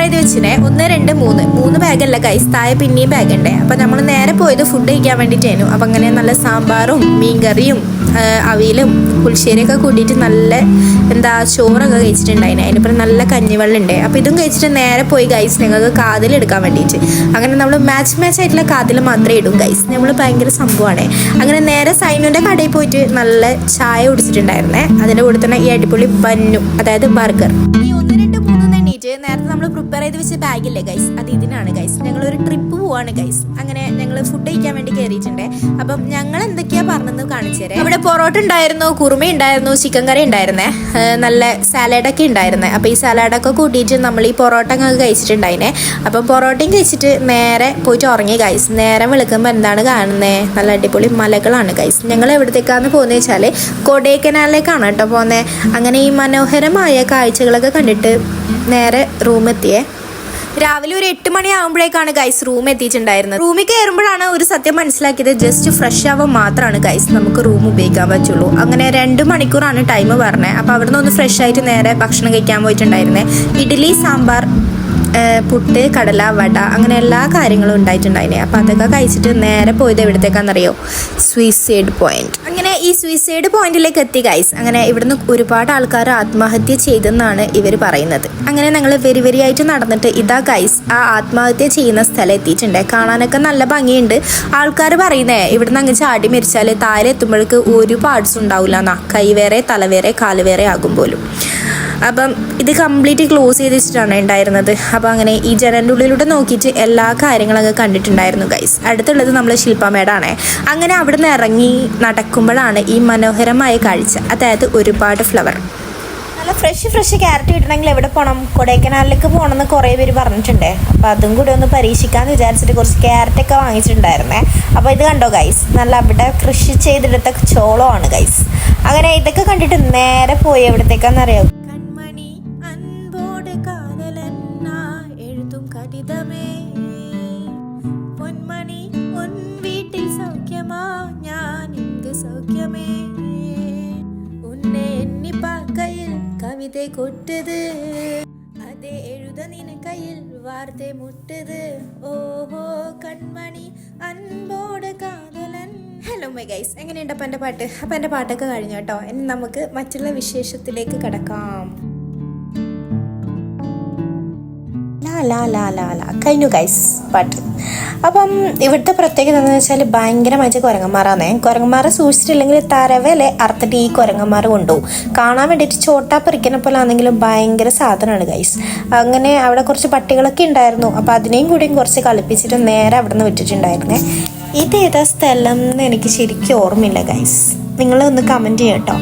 ചെയ്ത് വെച്ചിനെ 1 2 3 ബാഗല്ല ഗൈസ്, താഴെ പിന്നെയും ബാഗ് ഉണ്ട്. അപ്പം നമ്മൾ നേരെ പോയത് ഫുഡ് കഴിക്കാൻ വേണ്ടിയിട്ടായിരുന്നു. അപ്പം അങ്ങനെ നല്ല സാമ്പാറും മീൻകറിയും അവിയലും പുളിശ്ശേരിയൊക്കെ കൂട്ടിയിട്ട് നല്ല ചോറൊക്കെ കഴിച്ചിട്ടുണ്ടായിന്. അതിനിപ്പം നല്ല കഞ്ഞിവെള്ളം ഉണ്ട്. അപ്പോൾ ഇതും കഴിച്ചിട്ട് നേരെ പോയി ഗൈസ് ഞങ്ങൾക്ക് കാതിലെടുക്കാൻ വേണ്ടിയിട്ട്. അങ്ങനെ നമ്മൾ മാച്ച് ആയിട്ടുള്ള കാതിൽ മാത്രമേ ഇടും ഗൈസ്. നമ്മൾ ഭയങ്കര സംഭവമാണ്. അങ്ങനെ നേരെ സൈനുൻ്റെ കടയിൽ പോയിട്ട് നല്ല ചായ കുടിച്ചിട്ടുണ്ടായിരുന്നേ. അതിൻ്റെ കൂടെ തന്നെ ഈ അടിപൊളി ബന്നു, അതായത് ബർഗർ. ഈ 1 2 3 എണ്ണീറ്റ് നേരത്തെ നമ്മൾ പ്രിപ്പയർ ചെയ്ത് വെച്ച ബാഗില്ലേ ഗൈസ്, അത് ഇതിനാണ് ഗൈസ്. ഞങ്ങളൊരു ട്രിപ്പ് പോവാണ് ഗൈസ്. അങ്ങനെ ഞങ്ങൾ ഫുഡ് കഴിക്കാൻ വേണ്ടി കയറിയിട്ടുണ്ട്. അപ്പം ഞങ്ങൾ എന്തൊക്കെയാണ് പറഞ്ഞതെന്ന് കാണിച്ചു തരാം. ഇവിടെ പൊറോട്ട ഉണ്ടായിരുന്നു, കുറുമ ഉണ്ടായിരുന്നു, ചിക്കൻ കറി ഉണ്ടായിരുന്നേ, നല്ല സാലഡൊക്കെ ഉണ്ടായിരുന്നേ. അപ്പോൾ ഈ സാലഡൊക്കെ കൂട്ടിയിട്ട് നമ്മൾ ഈ പൊറോട്ട ഒക്കെ കഴിച്ചിട്ടുണ്ടായിരുന്നേ. അപ്പം പൊറോട്ടയും കഴിച്ചിട്ട് നേരെ പോയിട്ട് ഉറങ്ങി ഗൈസ്. നേരെ വെളുക്കുമ്പോൾ എന്താണ് കാണുന്നത്? നല്ല അടിപൊളി മലകളാണ് ഗൈസ്. ഞങ്ങൾ എവിടത്തേക്കാന്ന് പോകുന്നത് വെച്ചാൽ കൊടൈക്കനാലിലേക്കാണ് കേട്ടോ പോകുന്നത്. അങ്ങനെ ഈ മനോഹരമായ കാഴ്ചകളൊക്കെ കണ്ടിട്ട് നേരെ റൂമെത്തിയേ. രാവിലെ ഒരു 8 മണി ആകുമ്പോഴേക്കാണ് ഗൈസ് റൂം എത്തിയിട്ടുണ്ടായിരുന്നത്. റൂമിൽ കയറുമ്പോഴാണ് ഒരു സത്യം മനസ്സിലാക്കിയത്, ജസ്റ്റ് ഫ്രഷ് ആവാൻ മാത്രമാണ് ഗൈസ് നമുക്ക് റൂം ഉപയോഗിക്കാൻ പറ്റുള്ളൂ. അങ്ങനെ 2 മണിക്കൂറാണ് ടൈം പറഞ്ഞത്. അപ്പോൾ അവിടെ നിന്ന് ഒന്ന് ഫ്രഷ് ആയിട്ട് നേരെ ഭക്ഷണം കഴിക്കാൻ പോയിട്ടുണ്ടായിരുന്നേ. ഇഡ്ഡലി, സാമ്പാർ, പുട്ട്, കടല, വട, അങ്ങനെ എല്ലാ കാര്യങ്ങളും ഉണ്ടായിട്ടുണ്ടായിരുന്നേ. അപ്പോൾ അതൊക്കെ കഴിച്ചിട്ട് നേരെ പോയത് എവിടത്തേക്കാണെന്നറിയോ? Suicide point. അങ്ങനെ ഈ സൂയിസൈഡ് പോയിന്റിലേക്ക് എത്തി ഗൈസ്. അങ്ങനെ ഇവിടുന്ന് ഒരുപാട് ആൾക്കാർ ആത്മഹത്യ ചെയ്തെന്നാണ് ഇവർ പറയുന്നത്. അങ്ങനെ ഞങ്ങൾ വെരി നടന്നിട്ട് ഇതാ ഗൈസ് ആ ആത്മഹത്യ ചെയ്യുന്ന സ്ഥലം എത്തിയിട്ടുണ്ട്. കാണാനൊക്കെ നല്ല ഭംഗിയുണ്ട്. ആൾക്കാർ പറയുന്നേ ഇവിടുന്ന് അങ്ങ് ചാടി മരിച്ചാൽ താഴെ എത്തുമ്പോഴേക്ക് ഒരു പാർട്സ് ഉണ്ടാവില്ല എന്നാ, കൈ വേറെ, തല വേറെ, കാല് വേറെ ആകും പോലും. അപ്പം ഇത് കംപ്ലീറ്റ് ക്ലോസ് ചെയ്ത് വെച്ചിട്ടാണ് ഉണ്ടായിരുന്നത്. അപ്പോൾ അങ്ങനെ ഈ ജനലിൻ്റെ ഉള്ളിലൂടെ നോക്കിയിട്ട് എല്ലാ കാര്യങ്ങളൊക്കെ കണ്ടിട്ടുണ്ടായിരുന്നു ഗൈസ്. അടുത്തുള്ളത് നമ്മൾ ശില്പമേടാണ്. അങ്ങനെ അവിടെ നിന്ന് ഇറങ്ങി നടക്കുമ്പോഴാണ് ഈ മനോഹരമായ കാഴ്ച, അതായത് ഒരുപാട് ഫ്ലവർ. നല്ല ഫ്രഷ് ക്യാരറ്റ് കിട്ടണമെങ്കിൽ എവിടെ പോകണം? കൊടൈക്കനാലിലേക്ക് പോകണമെന്ന് കുറേ പേര് പറഞ്ഞിട്ടുണ്ട്. അപ്പോൾ അതും കൂടി ഒന്ന് പരീക്ഷിക്കാമെന്ന് വിചാരിച്ചിട്ട് കുറച്ച് ക്യാരറ്റൊക്കെ വാങ്ങിച്ചിട്ടുണ്ടായിരുന്നേ. അപ്പോൾ ഇത് കണ്ടോ ഗൈസ്, നല്ല അവിടെ കൃഷി ചെയ്തെടുത്ത ചോളമാണ് ഗൈസ്. അങ്ങനെ ഇതൊക്കെ കണ്ടിട്ട് നേരെ പോയി എവിടത്തേക്കാണെന്നറിയാം? കൺമണി അൻപോട് കാതലന്നാ എഴുതും കടിതമേ, പൊന്മണി ഉൻ വീട്ടിൽ സൗഖ്യമാ, ഞാൻ ഇങ്ങ് സൗഖ്യമേ, ഉന്നെ എണ്ണി പാക്കയിൽ കവിത കൊട്ടത്, അതേ എഴുത നിന കയ്യിൽ വാർത്ത മുട്ടത്, ഓഹോ കൺമണി അൻപോട് കാതലൻ. ഹലോ മൈ ഗൈസ്, എങ്ങനെയുണ്ട് അപ്പം എൻ്റെ പാട്ട്? അപ്പം എൻ്റെ പാട്ടൊക്കെ കഴിഞ്ഞു കേട്ടോ. ഇനി നമുക്ക് മറ്റുള്ള വിശേഷത്തിലേക്ക് കടക്കാം. കഴിഞ്ഞു ഗൈസ് പാട്ട്. അപ്പം ഇവിടുത്തെ പ്രത്യേകത എന്താണെന്ന് വെച്ചാൽ ഭയങ്കരമായിട്ട് കുരങ്ങന്മാരാന്നേ. കുരങ്ങന്മാരെ സൂക്ഷിച്ചിട്ടില്ലെങ്കിൽ തരവലെ അറുത്തിട്ട് ഈ കുരങ്ങന്മാർ കൊണ്ടുപോകും. കാണാൻ വേണ്ടിയിട്ട് ചോട്ടാ പറിക്കുന്ന പോലെ ആണെങ്കിലും ഭയങ്കര സാധനമാണ് ഗൈസ്. അങ്ങനെ അവിടെ കുറച്ച് പട്ടികളൊക്കെ ഉണ്ടായിരുന്നു. അപ്പോൾ അതിനെയും കൂടിയും കുറച്ച് കളിപ്പിച്ചിട്ട് നേരെ അവിടെ നിന്ന് വിട്ടിട്ടുണ്ടായിരുന്നേ. ഇതേതാ സ്ഥലം എന്ന് എനിക്ക് ശരിക്കും ഓർമ്മയില്ല ഗൈസ്, നിങ്ങളൊന്ന് കമൻറ്റ് ചെയ്യും കേട്ടോ.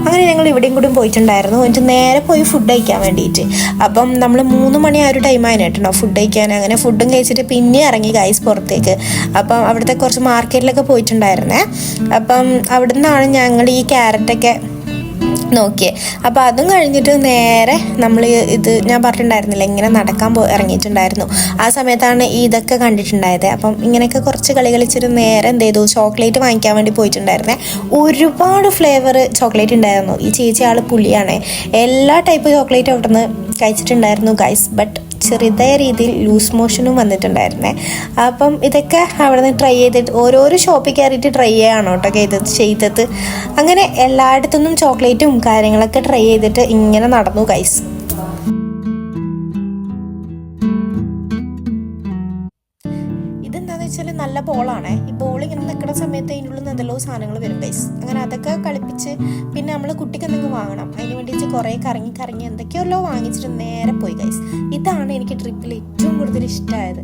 അങ്ങനെ ഞങ്ങൾ ഇവിടെയും കൂടി പോയിട്ടുണ്ടായിരുന്നു. എന്നിട്ട് നേരെ പോയി ഫുഡ് കഴിക്കാൻ വേണ്ടിയിട്ട്. അപ്പം നമ്മൾ 3 മണി ആ ഒരു ടൈം ആയിട്ടോ ഫുഡ് കഴിക്കാൻ. അങ്ങനെ ഫുഡും കഴിച്ചിട്ട് പിന്നെ ഇറങ്ങി ഗൈസ് പുറത്തേക്ക്. അപ്പം അവിടുത്തെ കുറച്ച് മാർക്കറ്റിലൊക്കെ പോയിട്ടുണ്ടായിരുന്നേ. അപ്പം അവിടെ നിന്നാണ് ഞങ്ങൾ ഈ ക്യാരറ്റൊക്കെ നോക്കിയേ. അപ്പോൾ അതും കഴിഞ്ഞിട്ട് നേരെ നമ്മൾ ഇത് ഞാൻ പറഞ്ഞിട്ടുണ്ടായിരുന്നില്ല, ഇങ്ങനെ നടക്കാൻ ഇറങ്ങിയിട്ടുണ്ടായിരുന്നു. ആ സമയത്താണ് ഇതൊക്കെ കണ്ടിട്ടുണ്ടായത്. അപ്പം ഇങ്ങനെയൊക്കെ കുറച്ച് കളി കളിച്ചിട്ട് നേരെ എന്ത് ചെയ്തു, ചോക്ലേറ്റ് വാങ്ങിക്കാൻ വേണ്ടി പോയിട്ടുണ്ടായിരുന്നേ. ഒരുപാട് ഫ്ലേവർ ചോക്ലേറ്റ് ഉണ്ടായിരുന്നു. ഈ ചേച്ചി ആൾ പുളിയാണ്. എല്ലാ ടൈപ്പ് ചോക്ലേറ്റ് അവിടെ നിന്ന് കഴിച്ചിട്ടുണ്ടായിരുന്നു ഗൈസ്. ബട്ട് ചെറുതായ രീതിയിൽ ലൂസ് മോഷനും വന്നിട്ടുണ്ടായിരുന്നേ. അപ്പം ഇതൊക്കെ അവിടെ നിന്ന് ട്രൈ ചെയ്തിട്ട് ഓരോരോ ഷോപ്പിൽ കയറിയിട്ട് ട്രൈ ചെയ്യണം കേട്ടോ ചെയ്തത്. അങ്ങനെ എല്ലായിടത്തുനിന്നും ചോക്ലേറ്റും കാര്യങ്ങളൊക്കെ ട്രൈ ചെയ്തിട്ട് ഇങ്ങനെ നടന്നു ഗൈസ്. ഇതെന്താണെന്ന് വെച്ചാൽ നല്ല ബോളാണ്. ഈ ബോൾ ഇങ്ങനെ നിൽക്കുന്ന സമയത്ത് അതിൻ്റെ ഉള്ളിൽ നിന്ന് എന്തെല്ലോ സാധനങ്ങൾ വരും ഗൈസ്. അങ്ങനെ അതൊക്കെ കളിപ്പിച്ച് പിന്നെ നമ്മൾ കുട്ടിക്ക് എന്തെങ്കിലും വാങ്ങണം, അതിന് വേണ്ടിയിട്ട് കുറേ കറങ്ങി എന്തൊക്കെയല്ലോ വാങ്ങിച്ചിട്ട് നേരെ പോയി ഗൈസ്. ഇതാണ് എനിക്ക് ട്രിപ്പിൽ ഏറ്റവും കൂടുതൽ ഇഷ്ടമായത്.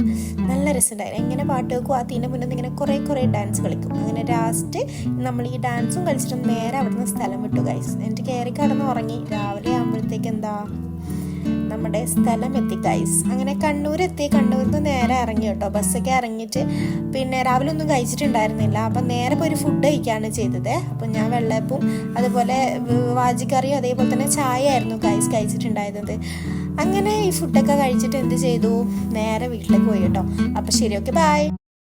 നല്ല രസമുണ്ടായിരുന്നു. എങ്ങനെ പാട്ട് വെക്കും, അതിൻ്റെ മുന്നേ ഇങ്ങനെ കുറേ ഡാൻസ് കളിക്കും. അങ്ങനെ ലാസ്റ്റ് നമ്മൾ ഈ ഡാൻസും കളിച്ചിട്ട് നേരെ അവിടെ നിന്ന് സ്ഥലം വിട്ടു ഗൈസ്. എന്നിട്ട് കയറി കടന്ന് ഉറങ്ങി. രാവിലെ ആകുമ്പോഴത്തേക്ക് നമ്മുടെ സ്ഥലം എത്തി ഗൈസ്. അങ്ങനെ കണ്ണൂരെത്തി. കണ്ണൂരിൽ നിന്ന് നേരെ ഇറങ്ങി കേട്ടോ. ബസ്സൊക്കെ ഇറങ്ങിയിട്ട് പിന്നെ രാവിലെ ഒന്നും കഴിച്ചിട്ടുണ്ടായിരുന്നില്ല. അപ്പം നേരെ പോയി ഒരു ഫുഡ് കഴിക്കുകയാണ് ചെയ്തത്. അപ്പം ഞാൻ വെള്ളയപ്പവും അതുപോലെ വാജിക്കറിയും അതേപോലെ തന്നെ ചായ ആയിരുന്നു ഗൈസ് കഴിച്ചിട്ടുണ്ടായിരുന്നത്. അങ്ങനെ ഈ ഫുഡൊക്കെ കഴിച്ചിട്ട് എന്ത് ചെയ്തു, നേരെ വീട്ടിലേക്ക് പോയി കേട്ടോ. അപ്പം ശരി, ഓക്കെ, ബൈ.